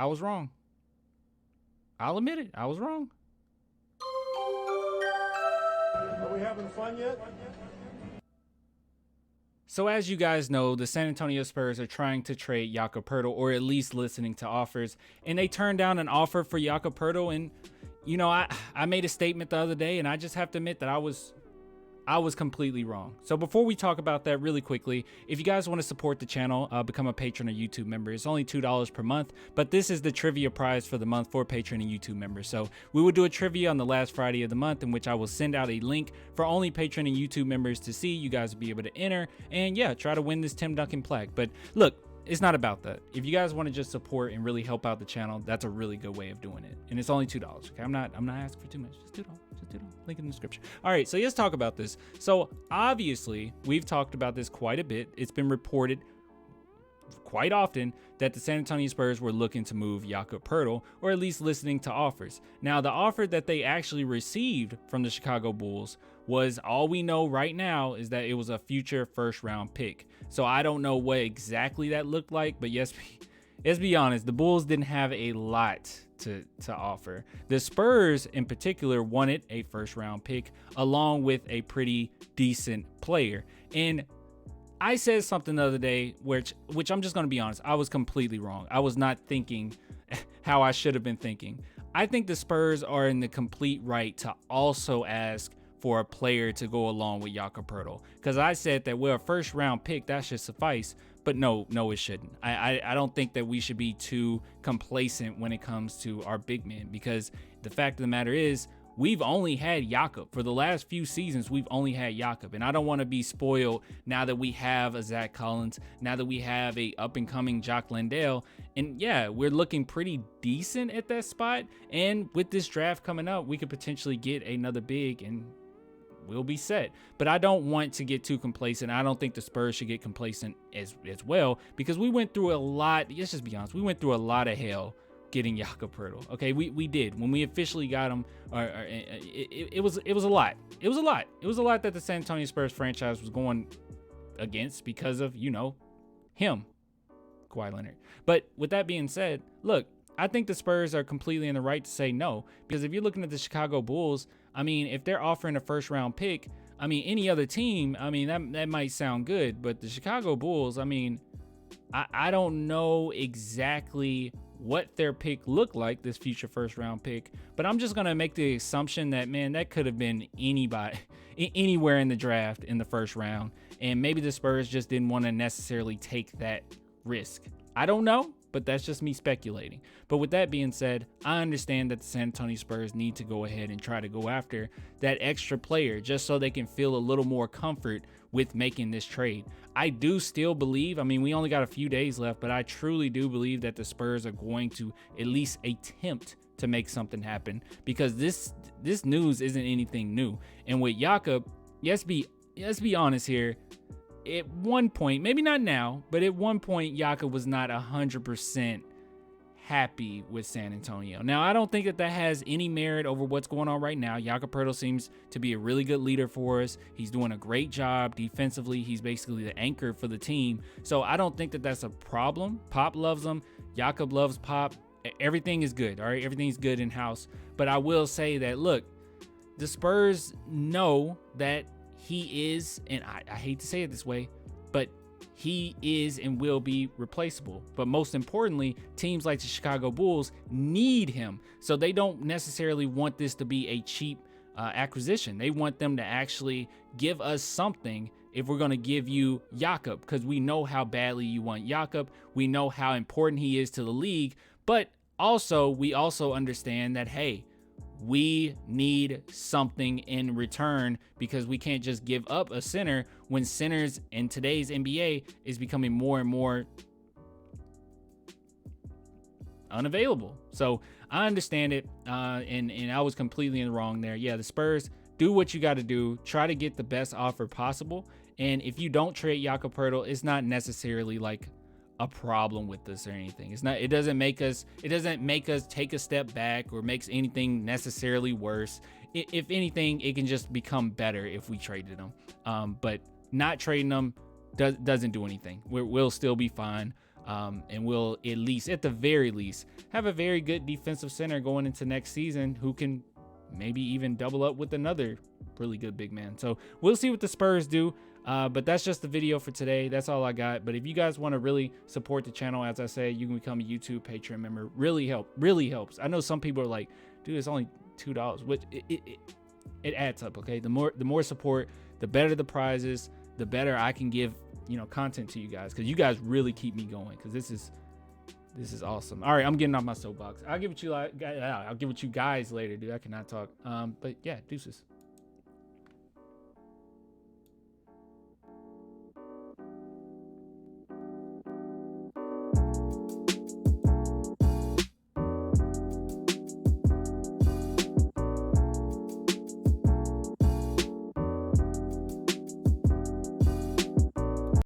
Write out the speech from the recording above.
I was wrong. I'll admit it. I was wrong. Are we having fun yet? So as you guys know, the San Antonio Spurs are trying to trade Jakob Poeltl, or at least listening to offers, and they turned down an offer for Jakob Poeltl. And you know, I made a statement the other day, and I just have to admit that I was completely wrong. So before we talk about that really quickly, if you guys want to support the channel, become a patron or YouTube member. It's only $2 per month, but this is the trivia prize for the month for patron and YouTube members. So we will do a trivia on the last Friday of the month, in which I will send out a link for only patron and YouTube members to see. You guys will be able to enter and yeah, try to win this Tim Duncan plaque. But look, it's not about that. If you guys want to just support and really help out the channel, that's a really good way of doing it. And it's only $2. Okay, I'm not asking for too much. Just $2. Just $2. Link in the description. All right, so let's talk about this. So obviously, we've talked about this quite a bit. It's been reported quite often that the San Antonio Spurs were looking to move Jakob Poeltl, or at least listening to offers. Now, the offer that they actually received from the Chicago Bulls was, all we know right now is that it was a future first-round pick. So I don't know what exactly that looked like, but yes, let's be honest, the Bulls didn't have a lot to offer. The Spurs in particular wanted a first-round pick along with a pretty decent player. And I said something the other day, which I'm just going to be honest, I was completely wrong. I was not thinking how I should have been thinking. I think the Spurs are in the complete right to also ask for a player to go along with Jakob Poeltl, because I said that we're a first round pick, that should suffice. But no, it shouldn't. I don't think that we should be too complacent when it comes to our big men, because the fact of the matter is, we've only had Jakob. For the last few seasons, we've only had Jakob. And I don't want to be spoiled now that we have a Zach Collins, now that we have a up-and-coming Jock Landale. And yeah, we're looking pretty decent at that spot. And with this draft coming up, we could potentially get another big and we'll be set. But I don't want to get too complacent. I don't think the Spurs should get complacent as well, because we went through a lot. Let's just be honest. We went through a lot of hell getting Jakob Poeltl. Okay, we did. When we officially got him, it was a lot. It was a lot that the San Antonio Spurs franchise was going against because of, you know, him, Kawhi Leonard. But with that being said, look, I think the Spurs are completely in the right to say no, because if you're looking at the Chicago Bulls, I mean, if they're offering a first round pick, I mean, any other team, I mean, that might sound good, but the Chicago Bulls, I mean, I don't know exactly what their pick looked like, this future first round pick, but I'm just gonna make the assumption that, man, that could have been anybody, anywhere in the draft in the first round, and maybe the Spurs just didn't want to necessarily take that risk. I don't know, but that's just me speculating. But with that being said, I understand that the San Antonio Spurs need to go ahead and try to go after that extra player just so they can feel a little more comfort with making this trade. I do still believe, I mean, we only got a few days left, but I truly do believe that the Spurs are going to at least attempt to make something happen, because this news isn't anything new. And with Jakob, let's be honest here, at one point, maybe not now, but at one point, Jakob was not 100% happy with San Antonio. Now, I don't think that has any merit over what's going on right now. Jakob Poeltl seems to be a really good leader for us. He's doing a great job defensively. He's basically the anchor for the team. So I don't think that that's a problem. Pop loves him. Jakob loves Pop. Everything is good, all right? Everything's good in-house. But I will say that, look, the Spurs know that he is, and I hate to say it this way, but he is and will be replaceable. But most importantly, teams like the Chicago Bulls need him. So they don't necessarily want this to be a cheap acquisition. They want them to actually give us something if we're going to give you Jakob, because we know how badly you want Jakob. We know how important he is to the league. But also, we also understand that, hey, we need something in return, because we can't just give up a center when centers in today's NBA is becoming more and more unavailable. So I understand it, and I was completely in the wrong there. Yeah, the Spurs, do what you got to do. Try to get the best offer possible. And if you don't trade Jakob Poeltl, it's not necessarily like a problem with this or anything. It doesn't make us take a step back or makes anything necessarily worse. If anything, it can just become better if we traded them. But not trading them doesn't do anything. We'll still be fine. And we'll at the very least, have a very good defensive center going into next season who can maybe even double up with another really good big man. So we'll see what the Spurs do. But that's just the video for today. That's all I got. But if you guys want to really support the channel, as I say, you can become a YouTube Patreon member. Really helps. I know some people are like, dude, it's only $2, which it adds up. Okay, the more support, the better the prizes, the better I can give content to you guys, because you guys really keep me going, because this is awesome. All right, I'm getting off my soapbox. I'll give it you guys later, dude. I cannot talk. But yeah, deuces.